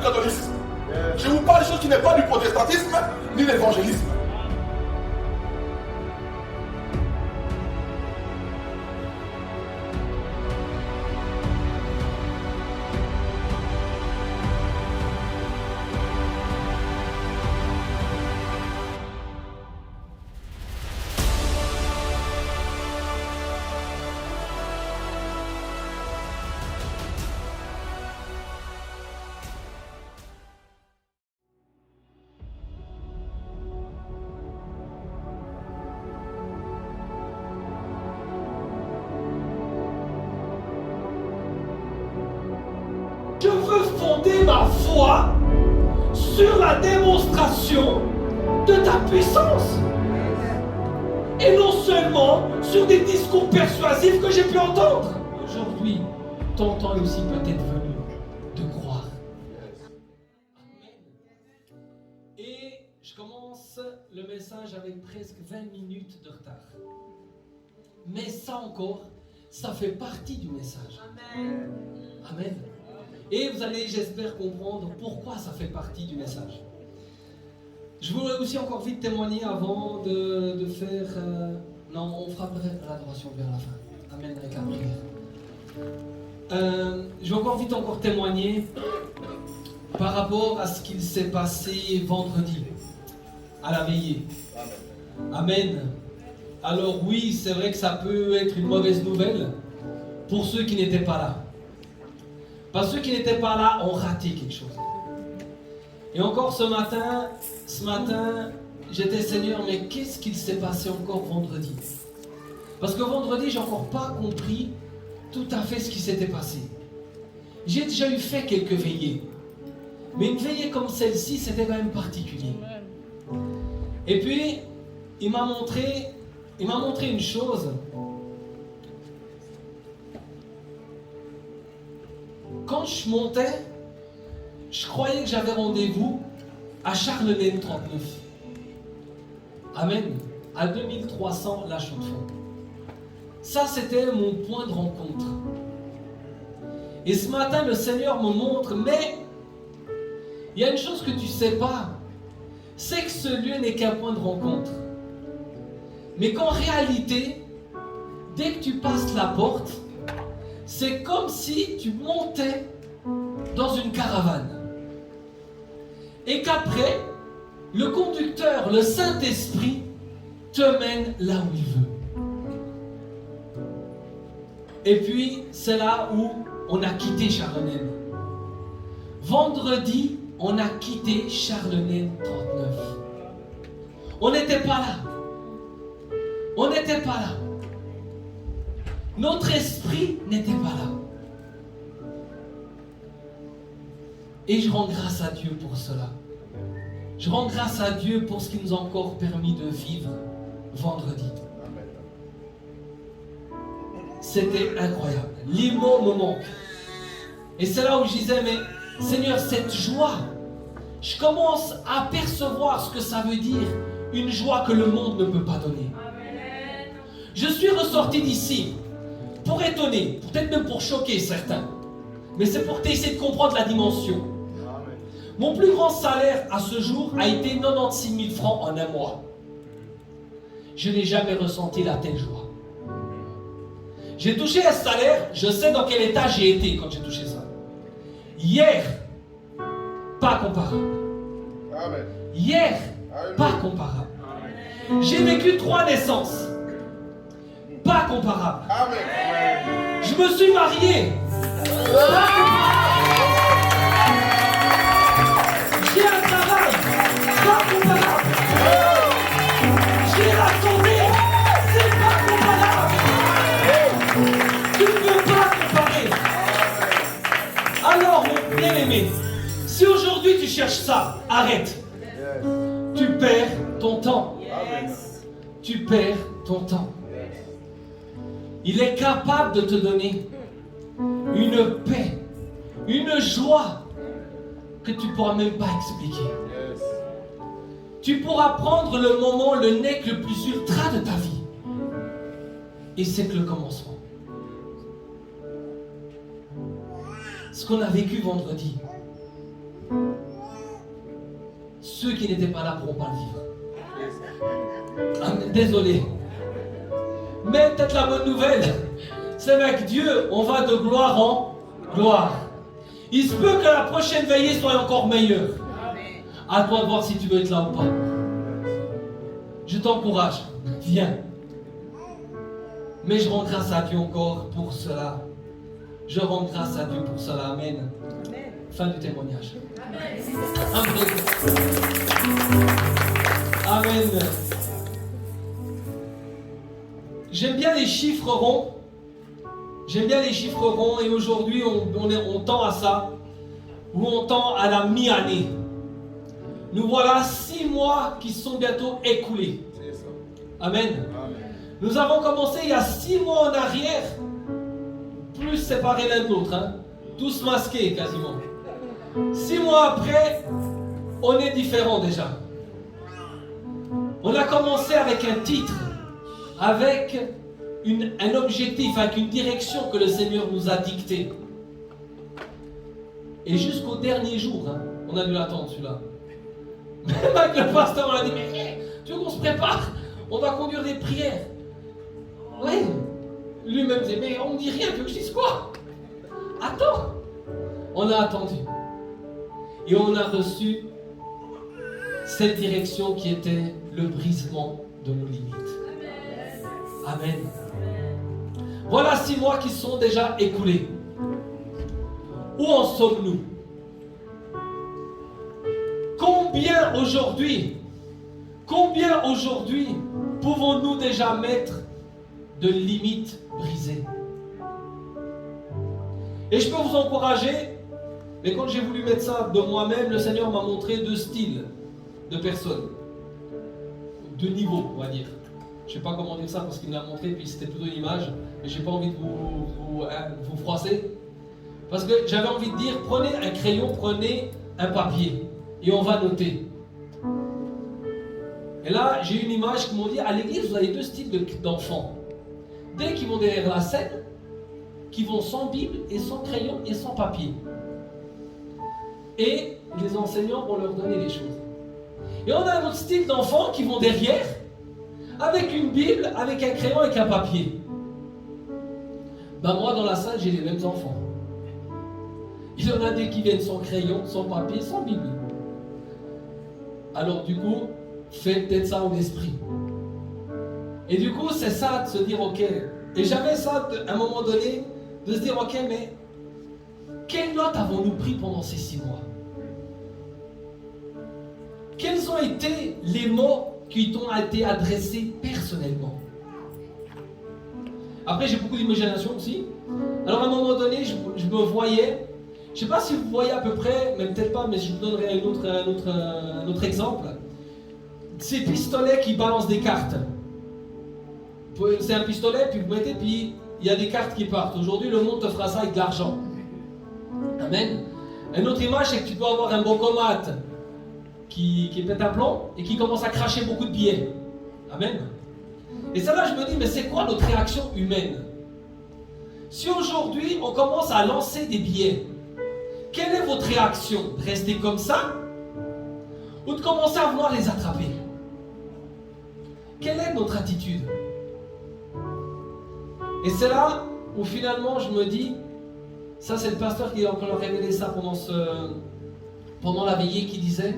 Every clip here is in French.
catholicisme. Je vous parle de choses qui n'est pas du protestantisme ni de l'évangélisme. Je veux fonder ma foi sur la démonstration de ta puissance. Et non seulement sur des discours persuasifs que j'ai pu entendre. Aujourd'hui, ton temps est aussi peut-être venu de croire. Amen. Et je commence le message avec presque 20 minutes de retard. Mais ça encore, ça fait partie du message. Amen. Amen. Et vous allez, j'espère, comprendre pourquoi ça fait partie du message. Je voudrais aussi encore vite témoigner avant de faire... Non, on fera l'adoration vers la fin. Amen, avec la prière. Je vais encore vite témoigner par rapport à ce qu'il s'est passé vendredi, à la veillée. Amen. Alors oui, c'est vrai que ça peut être une mauvaise nouvelle pour ceux qui n'étaient pas là. Parce que ceux qui n'étaient pas là ont raté quelque chose. Et encore ce matin, j'étais Seigneur, mais qu'est-ce qu'il s'est passé encore vendredi? Parce que vendredi, j'ai encore pas compris tout à fait ce qui s'était passé. J'ai déjà fait quelques veillées. Mais une veillée comme celle-ci, c'était quand même particulier. Et puis, il m'a montré une chose. Quand je montais, je croyais que j'avais rendez-vous à Charlemagne 39. Amen. À 2300 la Chaux-de-Fonds. Ça, c'était mon point de rencontre. Et ce matin, le Seigneur me montre, mais il y a une chose que tu ne sais pas, c'est que ce lieu n'est qu'un point de rencontre. Mais qu'en réalité, dès que tu passes la porte, c'est comme si tu montais dans une caravane. Et qu'après, le conducteur, le Saint-Esprit, te mène là où il veut. Et puis, c'est là où on a quitté Charlemagne. Vendredi, on a quitté Charlemagne 39. On n'était pas là. On n'était pas là. Notre esprit n'était pas là. Et je rends grâce à Dieu pour cela. Je rends grâce à Dieu pour ce qu'il nous a encore permis de vivre vendredi. C'était incroyable. Les mots me manquent. Et c'est là où je disais, mais Seigneur, cette joie, je commence à percevoir ce que ça veut dire, une joie que le monde ne peut pas donner. Je suis ressorti d'ici pour étonner, peut-être même pour choquer certains. Mais c'est pour essayer de comprendre la dimension. Mon plus grand salaire à ce jour a été 96 000 francs en un mois. Je n'ai jamais ressenti la telle joie. J'ai touché un salaire, je sais dans quel état j'ai été quand j'ai touché ça. Hier, pas comparable. Amen. Hier, pas comparable. J'ai vécu 3 naissances. Pas comparable. Amen. Je me suis marié. Pas comparable. J'ai un travail. Pas comparable. J'ai la santé. C'est pas comparable. Tu ne peux pas comparer. Alors, mon bien-aimé, si aujourd'hui tu cherches ça, arrête. Tu perds ton temps. Tu perds ton temps. Il est capable de te donner une paix, une joie que tu ne pourras même pas expliquer. Tu pourras prendre le moment, le nec le plus ultra de ta vie. Et c'est que le commencement. Ce qu'on a vécu vendredi, ceux qui n'étaient pas là ne pourront pas le vivre. Ah, désolé. Mais peut-être la bonne nouvelle, c'est avec Dieu, on va de gloire en gloire. Il se peut que la prochaine veillée soit encore meilleure. À toi de voir si tu veux être là ou pas. Je t'encourage, viens. Mais je rends grâce à Dieu encore pour cela. Je rends grâce à Dieu pour cela. Amen. Fin du témoignage. Amen. Amen. J'aime bien les chiffres ronds. J'aime bien les chiffres ronds et aujourd'hui on tend à ça. Ou on tend à la mi-année. Nous voilà 6 mois qui sont bientôt écoulés. Amen. Nous avons commencé il y a 6 mois en arrière, plus séparés l'un de l'autre, hein? Tous masqués quasiment. 6 mois après, on est différents déjà. On a commencé avec un titre, avec un objectif, avec une direction que le Seigneur nous a dictée. Et jusqu'au dernier jour, hein, on a dû l'attendre celui-là. Même avec le pasteur, on a dit, mais tu veux qu'on se prépare? On va conduire des prières. Oui. Lui-même disait, mais on ne dit rien, tu veux que je dise quoi? Attends. On a attendu. Et on a reçu cette direction qui était le brisement de nos limites. Amen. Voilà 6 mois qui sont déjà écoulés. Où en sommes-nous? Combien aujourd'hui pouvons-nous déjà mettre de limites brisées? Et je peux vous encourager, mais quand j'ai voulu mettre ça de moi-même, le Seigneur m'a montré 2 styles de personnes, 2 niveaux, on va dire. Je ne sais pas comment dire ça parce qu'il me l'a montré, puis c'était plutôt une image, mais je n'ai pas envie de vous froisser. Parce que j'avais envie de dire, prenez un crayon, prenez un papier, et on va noter. Et là, j'ai une image qui m'ont dit, à l'église, vous avez 2 styles d'enfants. Dès qu'ils vont derrière la scène, qui vont sans Bible, et sans crayon, et sans papier. Et les enseignants vont leur donner les choses. Et on a un autre style d'enfants qui vont derrière, avec une Bible, avec un crayon, avec un papier. Ben moi, dans la salle, j'ai les mêmes enfants. Il y en a des qui viennent sans crayon, sans papier, sans Bible. Alors du coup, faites peut-être ça en esprit. Et du coup, c'est ça de se dire, ok. Et j'avais ça à un moment donné, de se dire, ok, mais quelles notes avons-nous pris pendant ces 6 mois? Quels ont été les mots qui t'ont été adressés personnellement? Après, j'ai beaucoup d'imagination aussi. Alors à un moment donné, je me voyais. Je ne sais pas si vous voyez à peu près, mais peut-être pas, mais je vous donnerai un autre exemple. Ces pistolets qui balancent des cartes. C'est un pistolet, puis vous mettez, puis il y a des cartes qui partent. Aujourd'hui, le monde te fera ça avec de l'argent. Amen. Une autre image, c'est que tu dois avoir un bancomat qui pète un plomb et qui commence à cracher beaucoup de billets. Amen. Et ça là, je me dis, mais c'est quoi notre réaction humaine? Si aujourd'hui, on commence à lancer des billets, quelle est votre réaction? De rester comme ça? Ou de commencer à vouloir les attraper? Quelle est notre attitude? Et c'est là où finalement je me dis, ça c'est le pasteur qui a encore révélé ça pendant la veillée, qui disait,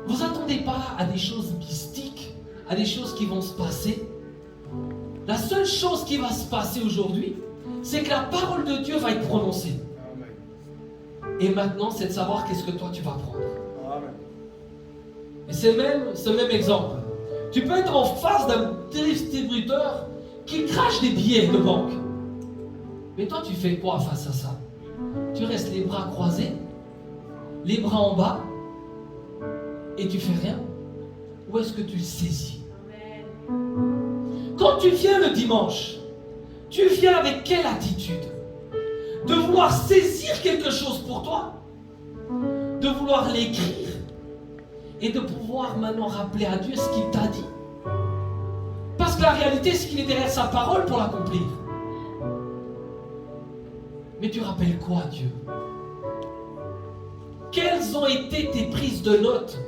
vous attendez pas à des choses mystiques, à des choses qui vont se passer. La seule chose qui va se passer aujourd'hui, c'est que la parole de Dieu va être prononcée. Et maintenant, c'est de savoir qu'est-ce que toi tu vas prendre. Amen. Et c'est ce même exemple. Tu peux être en face d'un distributeur qui crache des billets de banque. Mais toi, tu fais quoi face à ça? Tu restes les bras croisés, les bras en bas, et tu fais rien? Ou est-ce que tu le saisis? Quand tu viens le dimanche, tu viens avec quelle attitude? De vouloir saisir quelque chose pour toi, de vouloir l'écrire et de pouvoir maintenant rappeler à Dieu ce qu'il t'a dit. Parce que la réalité, c'est qu'il est derrière sa parole pour l'accomplir. Mais tu rappelles quoi à Dieu? Quelles quelles ont été tes prises de notes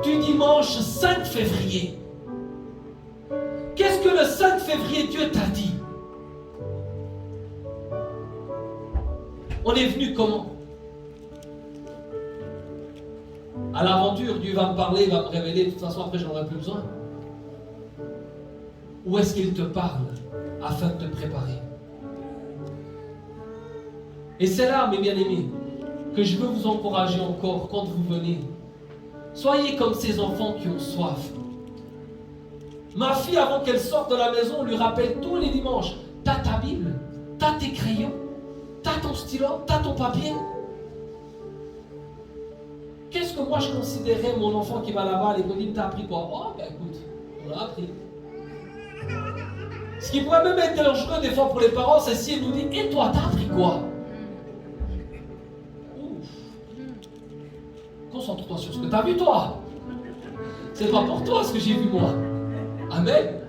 du dimanche 5 février? Qu'est-ce que le 5 février Dieu t'a dit? On est venu comment? À l'aventure, Dieu va me parler, il va me révéler, de toute façon après je n'en aurai plus besoin. Ou est-ce qu'il te parle afin de te préparer? Et c'est là, mes bien-aimés, que je veux vous encourager encore quand vous venez. Soyez comme ces enfants qui ont soif. Ma fille, avant qu'elle sorte de la maison, on lui rappelle tous les dimanches, t'as ta Bible, t'as tes crayons, t'as ton stylo, t'as ton papier. Qu'est-ce que moi je considérais mon enfant qui va là-bas à l'école, t'as appris quoi? Oh, ben écoute, on a appris. Ce qui pourrait même être dangereux des fois pour les parents, c'est si elle nous dit, et toi, t'as appris quoi? Ouf. Concentre-toi sur ce que t'as vu toi. C'est pas pour toi ce que j'ai vu moi. Amen.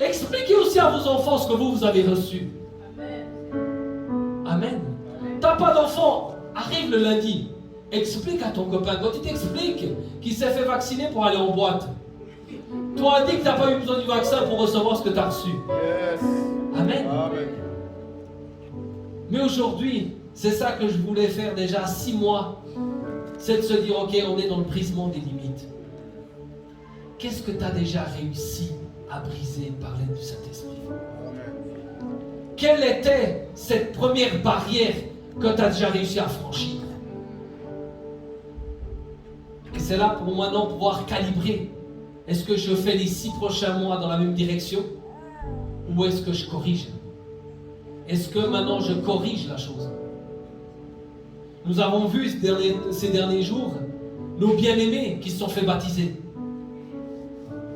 Expliquez aussi à vos enfants ce que vous avez reçu. Amen. T'as pas d'enfant, arrive le lundi. Explique à ton copain, quand il t'explique qu'il s'est fait vacciner pour aller en boîte. Toi, as dit que tu n'as pas eu besoin du vaccin pour recevoir ce que tu as reçu. Yes. Amen. Amen. Mais aujourd'hui, c'est ça que je voulais faire déjà 6 mois. C'est de se dire, ok, on est dans le brisement des limites. Qu'est-ce que tu as déjà réussi à briser par l'aide du Saint-Esprit? Quelle était cette première barrière que tu as déjà réussi à franchir? Et c'est là pour maintenant pouvoir calibrer. Est-ce que je fais les 6 prochains mois dans la même direction? Ou est-ce que je corrige? Est-ce que maintenant je corrige la chose? Nous avons vu ces derniers jours nos bien-aimés qui se sont fait baptiser.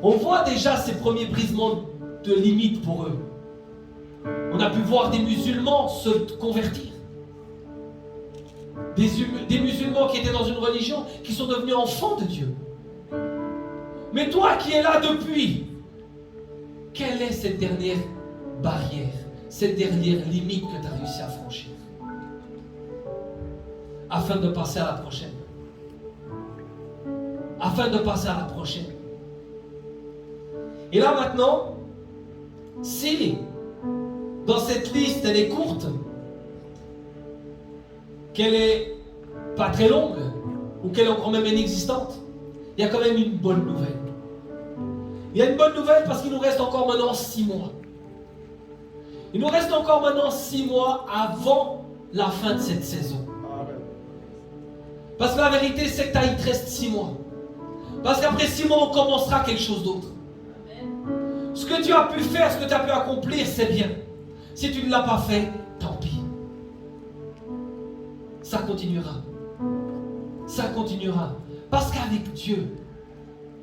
On voit déjà ces premiers brisements de limites pour eux. On a pu voir des musulmans se convertir. Des musulmans qui étaient dans une religion qui sont devenus enfants de Dieu. Mais toi qui es là depuis, quelle est cette dernière barrière, cette dernière limite que tu as réussi à franchir afin de passer à la prochaine? Afin de passer à la prochaine. Et là maintenant, si dans cette liste elle est courte, qu'elle est pas très longue, ou qu'elle est encore même inexistante, il y a quand même une bonne nouvelle. Il y a une bonne nouvelle parce qu'il nous reste encore maintenant 6 mois. Il nous reste encore maintenant 6 mois avant la fin de cette saison. Amen. Parce que la vérité, c'est que il te reste 6 mois. Parce qu'après 6 mois, on commencera quelque chose d'autre. Ce que tu as pu faire, ce que tu as pu accomplir, c'est bien. Si tu ne l'as pas fait, tant pis. Ça continuera. Ça continuera. Parce qu'avec Dieu,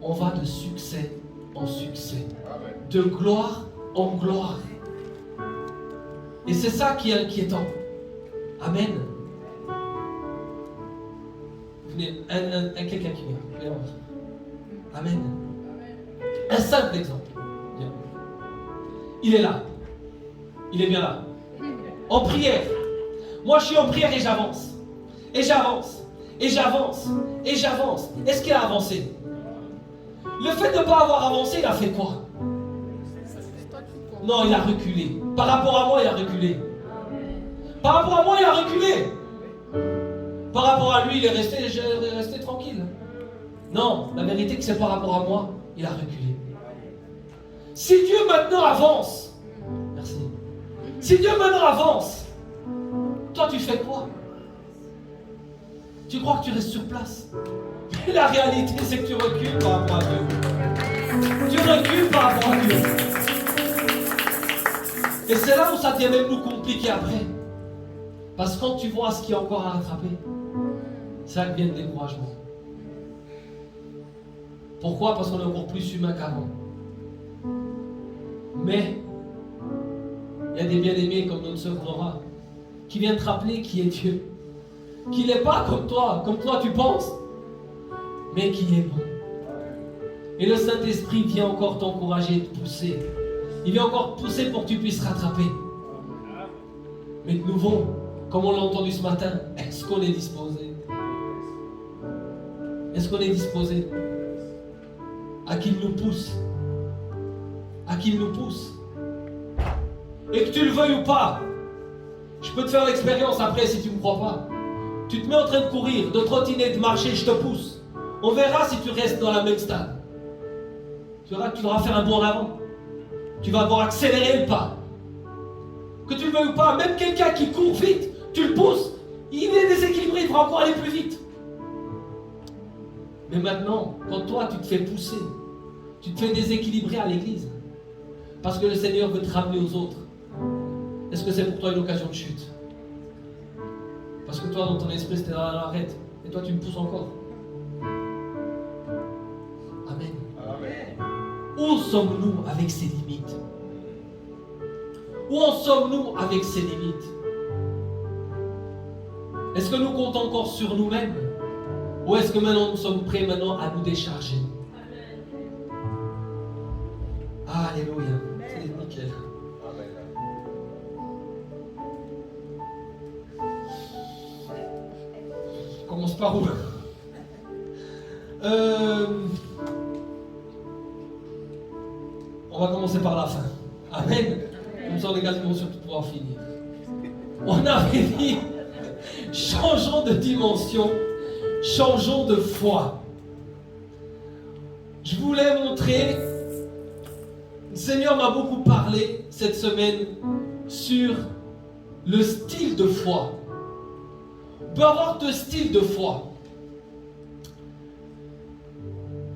on va de succès en succès. Amen. De gloire en gloire. Et c'est ça qui est inquiétant. Amen. Venez, quelqu'un qui vient. Viens voir. Amen. Un simple exemple. Viens. Il est là. Il est bien là. En prière. Moi, je suis en prière et j'avance. Et j'avance. Et j'avance. Et j'avance. Est-ce qu'il a avancé? Le fait de ne pas avoir avancé, il a fait quoi? Non, il a reculé. Par rapport à moi, il a reculé. Par rapport à moi, il a reculé. Par rapport à lui, il est resté tranquille. Non, la vérité, que c'est par rapport à moi, il a reculé. Si Dieu maintenant avance, merci. Si Dieu maintenant avance, toi tu fais quoi? Tu crois que tu restes sur place? Mais la réalité, c'est que tu recules par rapport à Dieu. Tu recules par rapport à Dieu. Et c'est là où ça devient même nous compliqué après. Parce que quand tu vois ce qu'il y a encore à rattraper, ça devient le découragement. Pourquoi? Parce qu'on est encore plus humain qu'avant. Mais il y a des bien-aimés comme notre sœur Nora qui viennent te rappeler qui est Dieu. Qu'il n'est pas comme toi tu penses, mais qu'il est bon. Et le Saint-Esprit vient encore t'encourager et te pousser. Il vient encore te pousser pour que tu puisses rattraper. Mais de nouveau, comme on l'a entendu ce matin, est-ce qu'on est disposé? Est-ce qu'on est disposé à qu'il nous pousse? À qu'il nous pousse. Et que tu le veuilles ou pas, je peux te faire l'expérience après si tu ne me crois pas. Tu te mets en train de courir, de trottiner, de marcher, je te pousse. On verra si tu restes dans la même stade. Tu verras que tu devras faire un bond en avant. Tu vas devoir accélérer le pas. Que tu le veuilles ou pas, même quelqu'un qui court vite, tu le pousses, il est déséquilibré, il devra encore aller plus vite. Mais maintenant, quand toi tu te fais pousser, tu te fais déséquilibrer à l'église, parce que le Seigneur veut te ramener aux autres, est-ce que c'est pour toi une occasion de chute? Parce que toi dans ton esprit c'était dans l'arrête, et toi tu me pousses encore. Amen. Amen. Où sommes-nous avec ces limites? Où en sommes-nous avec ces limites? Est-ce que nous comptons encore sur nous-mêmes? Ou est-ce que maintenant nous sommes prêts maintenant à nous décharger? Alléluia. C'est nickel. Je commence par où? On va commencer par la fin. Amen. Comme ça on est quasiment sûr de pouvoir finir. On avait dit, changeons de dimension, changeons de foi. Je voulais montrer, le Seigneur m'a beaucoup parlé cette semaine sur le style de foi. On peut avoir deux styles de foi.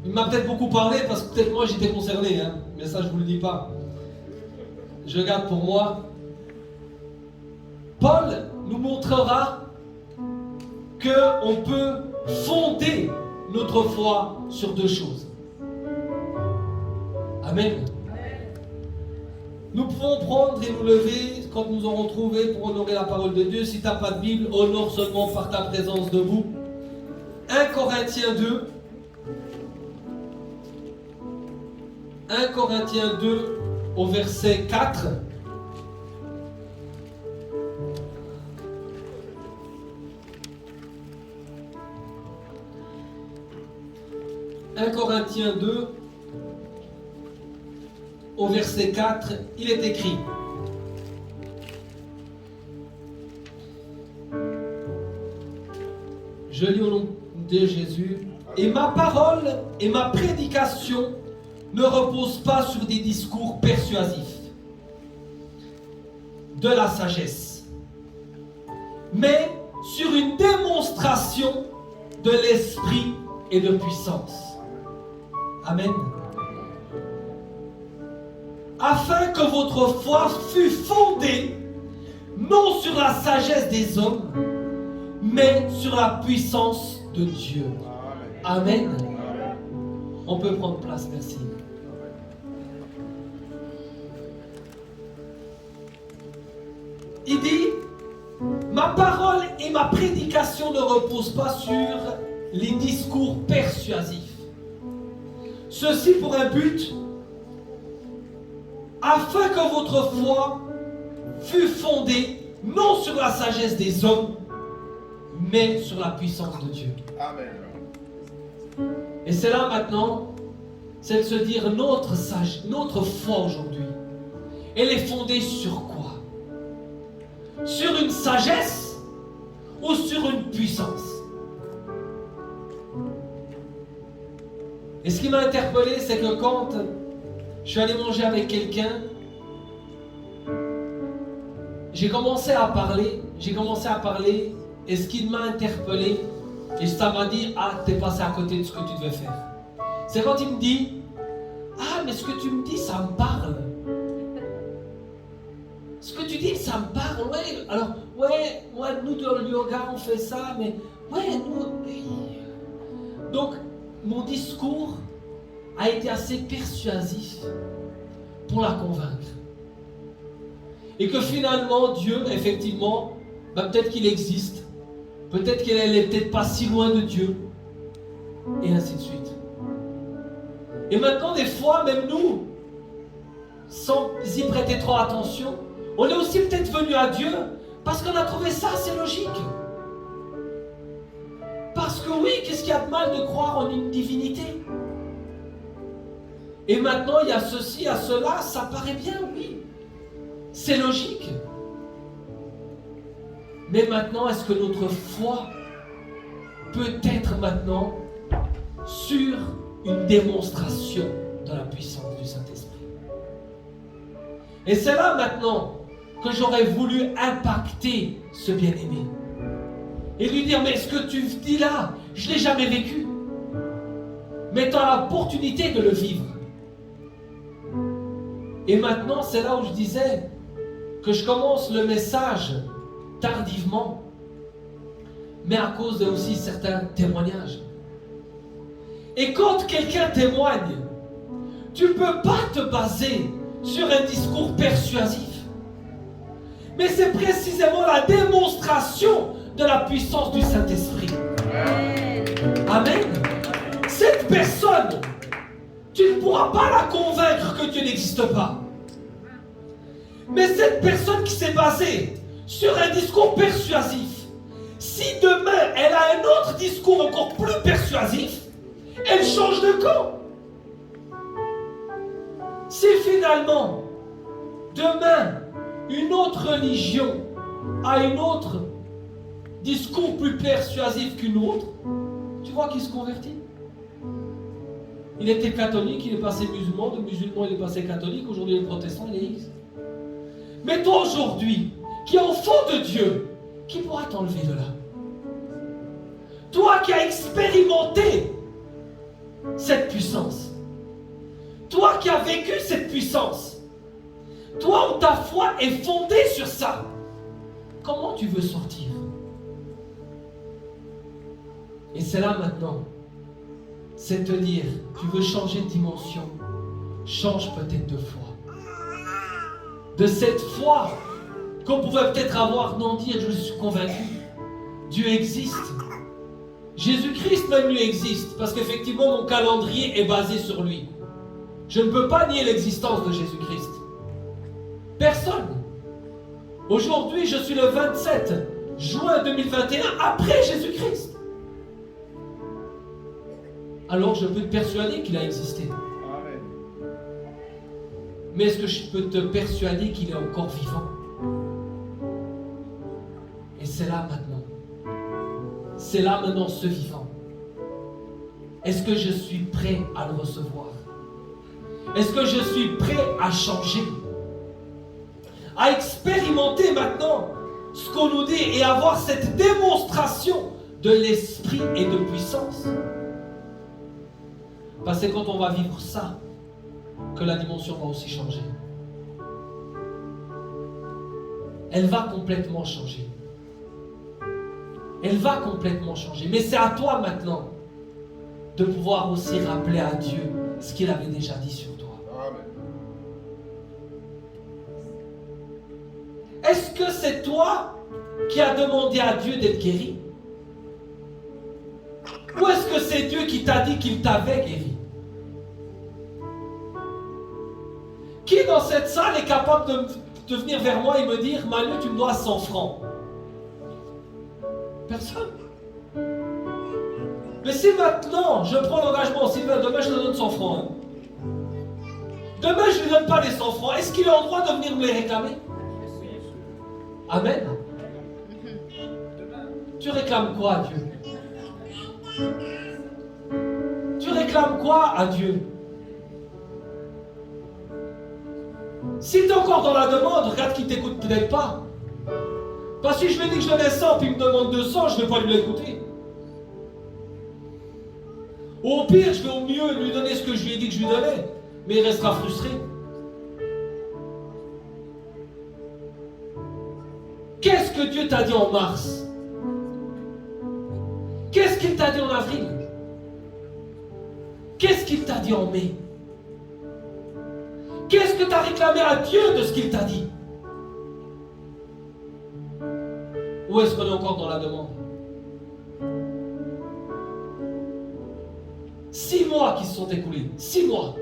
Il m'a peut-être beaucoup parlé parce que peut-être moi j'étais concerné, hein, mais ça je ne vous le dis pas. Je garde pour moi. Paul nous montrera qu'on peut fonder notre foi sur deux choses. Amen. Nous pouvons prendre et nous lever quand nous aurons trouvé pour honorer la parole de Dieu. Si tu n'as pas de Bible, honore seulement par ta présence debout. 1 Corinthiens 2. 1 Corinthiens 2 au verset 4. « 1 Corinthiens 2, au verset 4, il est écrit « Je lis au nom de Jésus. Et ma parole et ma prédication ne reposent pas sur des discours persuasifs, de la sagesse, mais sur une démonstration de l'esprit et de puissance. » Amen. Afin que votre foi fût fondée non sur la sagesse des hommes, mais sur la puissance de Dieu. Amen. On peut prendre place, merci. Il dit, ma parole et ma prédication ne reposent pas sur les discours persuasifs. Ceci pour un but, afin que votre foi fût fondée non sur la sagesse des hommes, mais sur la puissance de Dieu. Amen. Et c'est là maintenant, c'est de se dire notre foi aujourd'hui, elle est fondée sur quoi? Sur une sagesse ou sur une puissance? Et ce qui m'a interpellé, c'est que quand je suis allé manger avec quelqu'un, j'ai commencé à parler, et ce qui m'a interpellé, et ça m'a dit, ah, t'es passé à côté de ce que tu devais faire. C'est quand il me dit, ah, mais ce que tu me dis, ça me parle. Ce que tu dis, ça me parle, ouais. Alors, ouais, moi, nous, dans le yoga, on fait ça, mais, ouais, nous... Donc, mon discours a été assez persuasif pour la convaincre. Et que finalement, Dieu, effectivement, peut-être qu'il existe, peut-être qu'elle n'est peut-être pas si loin de Dieu, et ainsi de suite. Et maintenant, des fois, même nous, sans y prêter trop attention, on est aussi peut-être venu à Dieu Parce qu'on a trouvé ça assez logique. Parce que oui, qu'est-ce qu'il y a de mal de croire en une divinité? Et maintenant, il y a ceci, il y a cela, ça paraît bien, oui. C'est logique. Mais maintenant, est-ce que notre foi peut être maintenant sur une démonstration de la puissance du Saint-Esprit? Et c'est là maintenant que j'aurais voulu impacter ce bien-aimé. Et lui dire, mais ce que tu dis là, je ne l'ai jamais vécu. Mais tu as l'opportunité de le vivre. Et maintenant, c'est là où je disais que je commence le message tardivement, mais à cause de aussi certains témoignages. Et quand quelqu'un témoigne, tu ne peux pas te baser sur un discours persuasif. Mais c'est précisément la démonstration de la puissance du Saint-Esprit. Amen. Cette personne, tu ne pourras pas la convaincre que Dieu n'existe pas. Mais cette personne qui s'est basée sur un discours persuasif, si demain elle a un autre discours encore plus persuasif, elle change de camp. Si finalement, demain, une autre religion a un autre discours plus persuasif qu'une autre, tu vois qu'il se convertit. Il était catholique, il est passé musulman, de musulman il est passé catholique, aujourd'hui il est protestant, il est X. Mais toi aujourd'hui, qui est enfant de Dieu, qui pourra t'enlever de là? Toi qui as expérimenté cette puissance, toi qui as vécu cette puissance, toi où ta foi est fondée sur ça, comment tu veux sortir? Et c'est là maintenant, c'est te dire, tu veux changer de dimension, change peut-être de foi. De cette foi qu'on pouvait peut-être avoir, non dire, je suis convaincu, Dieu existe. Jésus-Christ même lui existe, parce qu'effectivement mon calendrier est basé sur lui. Je ne peux pas nier l'existence de Jésus-Christ. Personne. Aujourd'hui, je suis le 27 juin 2021, après Jésus-Christ. Alors je peux te persuader qu'il a existé. Amen. Mais est-ce que je peux te persuader qu'il est encore vivant? Et c'est là maintenant. C'est là maintenant ce vivant. Est-ce que je suis prêt à le recevoir? Est-ce que je suis prêt à changer? À expérimenter maintenant ce qu'on nous dit et avoir cette démonstration de l'esprit et de puissance? Parce que c'est quand on va vivre ça que la dimension va aussi changer. Elle va complètement changer. Elle va complètement changer. Mais c'est à toi maintenant de pouvoir aussi rappeler à Dieu ce qu'il avait déjà dit sur toi. Amen. Est-ce que c'est toi qui as demandé à Dieu d'être guéri? Ou est-ce que c'est Dieu qui t'a dit qu'il t'avait guéri? Qui dans cette salle est capable de venir vers moi et me dire, Manu, tu me dois 100 francs? Personne. Mais si maintenant je prends l'engagement, Sylvain, demain je te donne 100 francs. Hein. Demain je ne lui donne pas les 100 francs. Est-ce qu'il est en droit de venir me les réclamer? Amen. Tu réclames quoi à Dieu? Tu réclames quoi à Dieu? Si tu es encore dans la demande, regarde qu'il ne t'écoute peut-être pas. Parce que si je lui dis que je donnais 100 puis il me demande 200, je ne vais pas lui l'écouter. Au pire, je vais au mieux lui donner ce que je lui ai dit que je lui donnais. Mais il restera frustré. Qu'est-ce que Dieu t'a dit en mars? Qu'est-ce qu'il t'a dit en avril? Qu'est-ce qu'il t'a dit en mai? Qu'est-ce que tu as réclamé à Dieu de ce qu'il t'a dit? Ou est-ce qu'on est encore dans la demande? 6 mois qui se sont écoulés. 6 mois.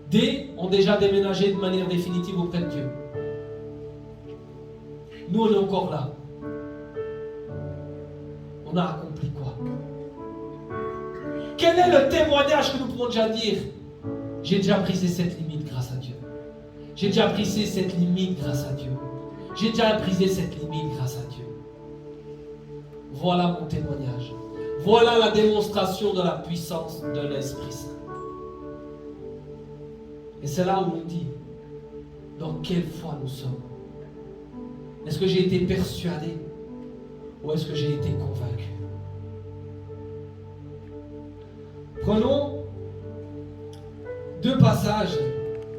Des ont déjà déménagé de manière définitive auprès de Dieu. nous on est encore là. On a accompli quoi? Quel est le témoignage que nous pouvons déjà dire? J'ai déjà brisé cette limite grâce à Dieu. J'ai déjà brisé cette limite grâce à Dieu. J'ai déjà brisé cette limite grâce à Dieu. Voilà mon témoignage. Voilà la démonstration de la puissance de l'Esprit Saint. Et c'est là où on dit, dans quelle foi nous sommes? Est-ce que j'ai été persuadé ou est-ce que j'ai été convaincu? Prenons deux passages.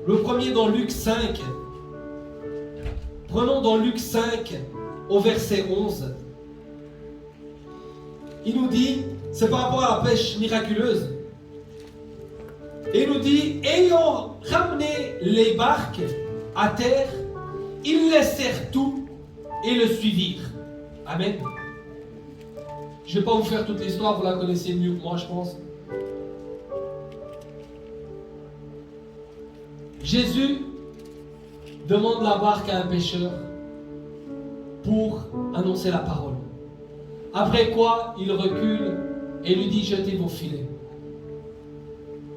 Le premier dans Luc 5. Prenons dans Luc 5 au verset 11. Il nous dit, c'est par rapport à la pêche miraculeuse. Et il nous dit, ayant ramené les barques à terre, ils laissèrent tout et le suivirent. Amen. Je ne vais pas vous faire toute l'histoire, vous la connaissez mieux que moi, je pense. Jésus demande la barque à un pêcheur pour annoncer la parole. Après quoi, il recule et lui dit, jetez vos filets.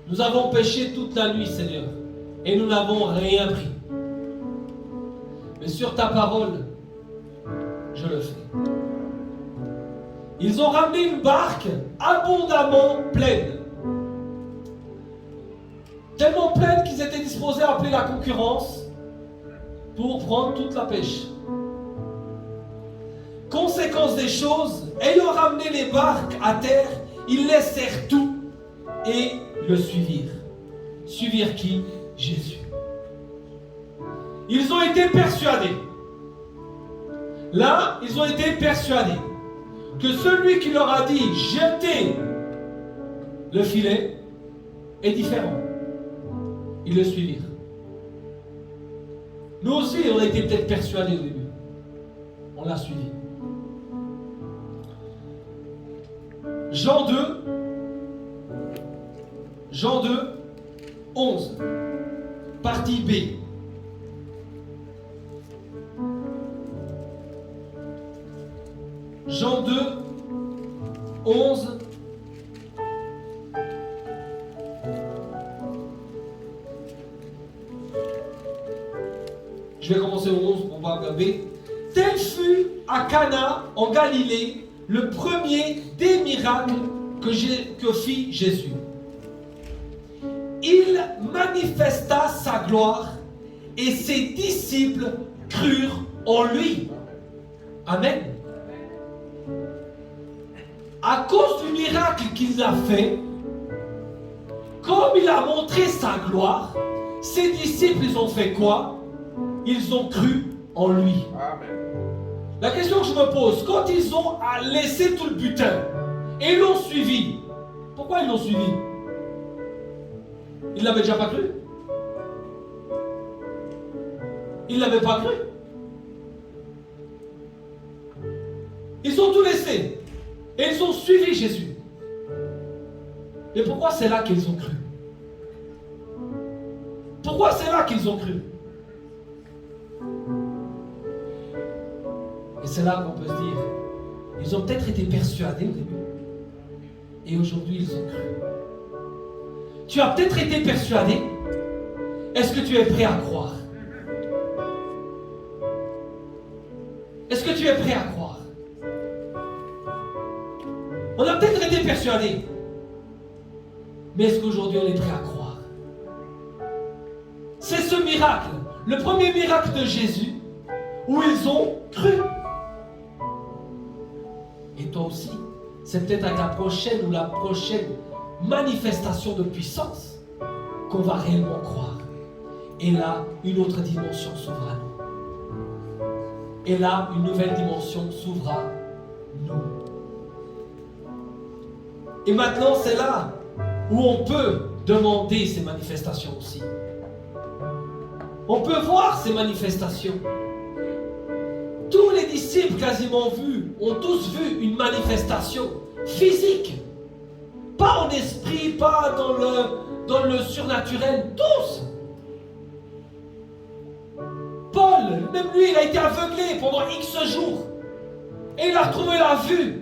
Nous avons pêché toute la nuit, Seigneur, et nous n'avons rien pris. Mais sur ta parole, je le fais. Ils ont ramené une barque abondamment pleine. Tellement pleine qu'ils étaient disposés à appeler la concurrence pour prendre toute la pêche. Conséquence des choses, ayant ramené les barques à terre, ils laissèrent tout et le suivirent. Suivirent qui? Jésus. Ils ont été persuadés. Là, ils ont été persuadés que celui qui leur a dit jetez le filet est différent. Ils le suivirent. Nous aussi, on a été peut-être persuadés au début. On l'a suivi. Jean 2, 11, partie B. Jean 2, 11. Je vais commencer au 11 pour pas gaber. Tel fut à Cana en Galilée le premier des miracles que fit Jésus. Il manifesta sa gloire et ses disciples crurent en lui. Amen. À cause du miracle qu'il a fait, comme il a montré sa gloire, ses disciples, ils ont fait quoi? Ils ont cru en lui. Amen. La question que je me pose, quand ils ont laissé tout le butin et l'ont suivi, pourquoi ils l'ont suivi? Ils ne l'avaient déjà pas cru? Ils ne l'avaient pas cru? Ils ont tout laissé et ils ont suivi Jésus. Et pourquoi c'est là qu'ils ont cru? Pourquoi c'est là qu'ils ont cru? Et c'est là qu'on peut se dire, ils ont peut-être été persuadés au début. Et aujourd'hui, ils ont cru. Tu as peut-être été persuadé. Est-ce que tu es prêt à croire? Est-ce que tu es prêt à croire? On a peut-être été persuadé. Mais est-ce qu'aujourd'hui, on est prêt à croire? C'est ce miracle, le premier miracle de Jésus, où ils ont cru. Et toi aussi, c'est peut-être avec la prochaine manifestation de puissance qu'on va réellement croire. Et là, une autre dimension s'ouvre à nous. Et là, une nouvelle dimension s'ouvre à nous. Et maintenant, c'est là où on peut demander ces manifestations aussi. On peut voir ces manifestations. Tous les disciples quasiment ont tous vu une manifestation physique. Pas en esprit, pas dans le surnaturel, tous. Paul, Même lui, il a été aveuglé pendant X jours. Et il a retrouvé la vue.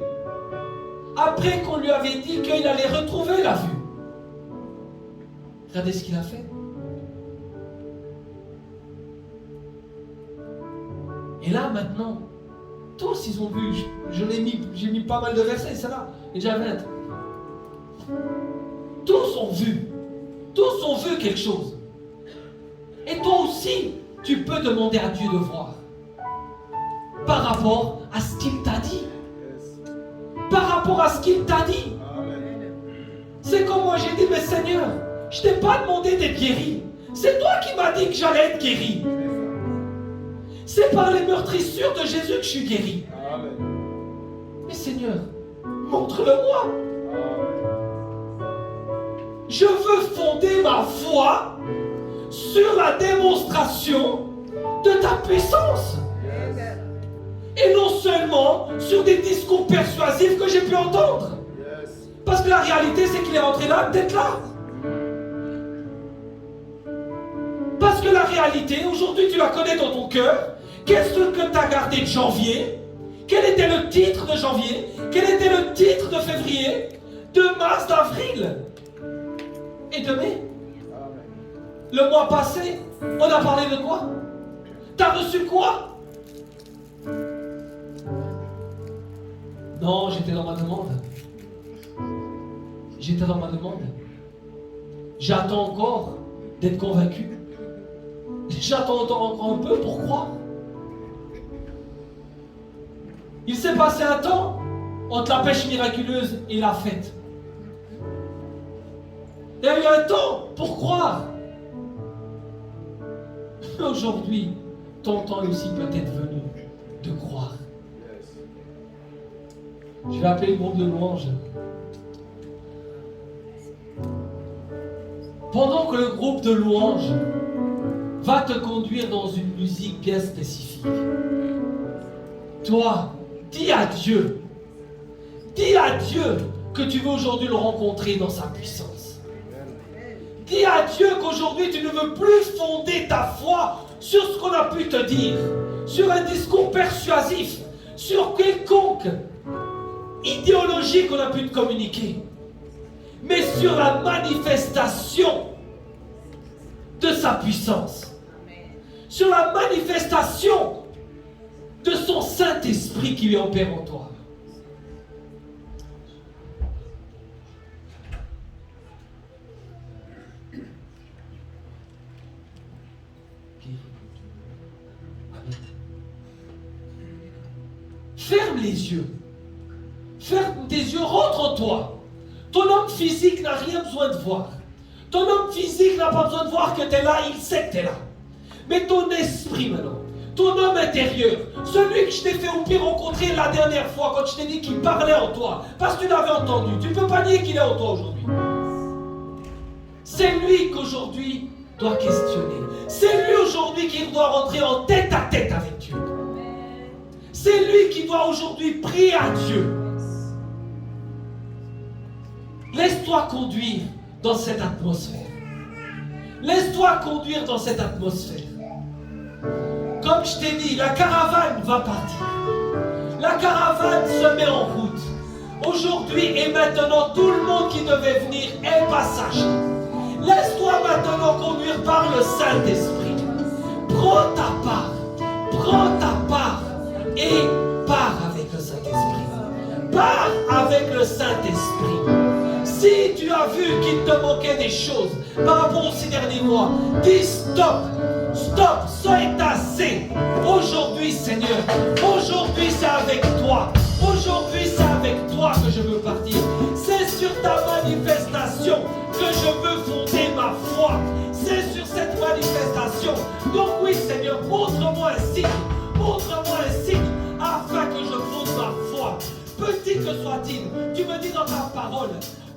Après qu'on lui avait dit qu'il allait retrouver la vue. Regardez ce qu'il a fait. Et là, maintenant, tous ils ont vu. J'ai mis pas mal de versets, c'est là. Et déjà 20. Tous ont vu. Tous ont vu quelque chose. Et toi aussi, tu peux demander à Dieu de voir. Par rapport à ce qu'il t'a dit. Par rapport à ce qu'il t'a dit. C'est comme moi j'ai dit, mais Seigneur, je t'ai pas demandé d'être guéri. C'est toi qui m'as dit que j'allais être guéri. C'est par les meurtrissures de Jésus que je suis guéri. Mais Seigneur, montre-le-moi. Je veux fonder ma foi sur la démonstration de ta puissance. Et non seulement sur des discours persuasifs que j'ai pu entendre. Parce que la réalité, c'est qu'il est rentré là, d'être là. Parce que la réalité, aujourd'hui, tu la connais dans ton cœur. Qu'est-ce que tu as gardé de janvier? Quel était le titre de janvier? Quel était le titre de février? De mars, d'avril et de mai? Le mois passé, on a parlé de quoi? T'as reçu quoi? Non, j'étais dans ma demande. J'étais dans ma demande. J'attends encore d'être convaincu. J'attends encore un peu pour croire. Il s'est passé un temps entre la pêche miraculeuse et la fête. Il y a eu un temps pour croire. Mais aujourd'hui, ton temps est aussi peut-être venu de croire. Je vais appeler le groupe de louanges. Pendant que le groupe de louanges va te conduire dans une musique bien spécifique, toi, dis à Dieu que tu veux aujourd'hui le rencontrer dans sa puissance. Dis à Dieu qu'aujourd'hui tu ne veux plus fonder ta foi sur ce qu'on a pu te dire, sur un discours persuasif, sur quelconque idéologie qu'on a pu te communiquer, mais sur la manifestation de sa puissance, sur la manifestation de son Saint-Esprit qui lui opère en toi. Ferme les yeux. Ferme tes yeux, rentre en toi. Ton homme physique n'a rien besoin de voir. Ton homme physique n'a pas besoin de voir que tu es là, il sait que tu es là. Mais ton esprit maintenant, ton homme intérieur, celui que je t'ai fait au pire rencontrer la dernière fois quand je t'ai dit qu'il parlait en toi, parce que tu l'avais entendu, tu ne peux pas nier qu'il est en toi aujourd'hui. C'est lui qu'aujourd'hui doit questionner. C'est lui aujourd'hui qui doit rentrer en tête à tête avec Dieu. C'est lui qui doit aujourd'hui prier à Dieu. Laisse-toi conduire dans cette atmosphère. Laisse-toi conduire dans cette atmosphère. Comme je t'ai dit, la caravane va partir. La caravane se met en route. Aujourd'hui et maintenant, tout le monde qui devait venir est passager. Laisse-toi maintenant conduire par le Saint-Esprit. Prends ta part et pars avec le Saint-Esprit. Pars avec le Saint-Esprit. Si tu as vu qu'il te manquait des choses par rapport aux 6 derniers mois, dis stop, ça est assez. Aujourd'hui, Seigneur, aujourd'hui c'est avec toi. Aujourd'hui c'est avec toi que je veux partir. C'est sur ta manifestation que je veux fonder ma foi. C'est sur cette manifestation. Donc oui, Seigneur, montre-moi un signe. Montre-moi un signe afin que je fonde ma foi. Petit que soit-il, tu me dis dans ta parole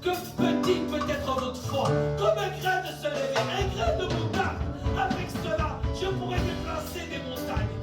que petit peut être votre foi, comme un grain de se lever, un grain de moutarde. Avec cela, je pourrais déplacer des montagnes.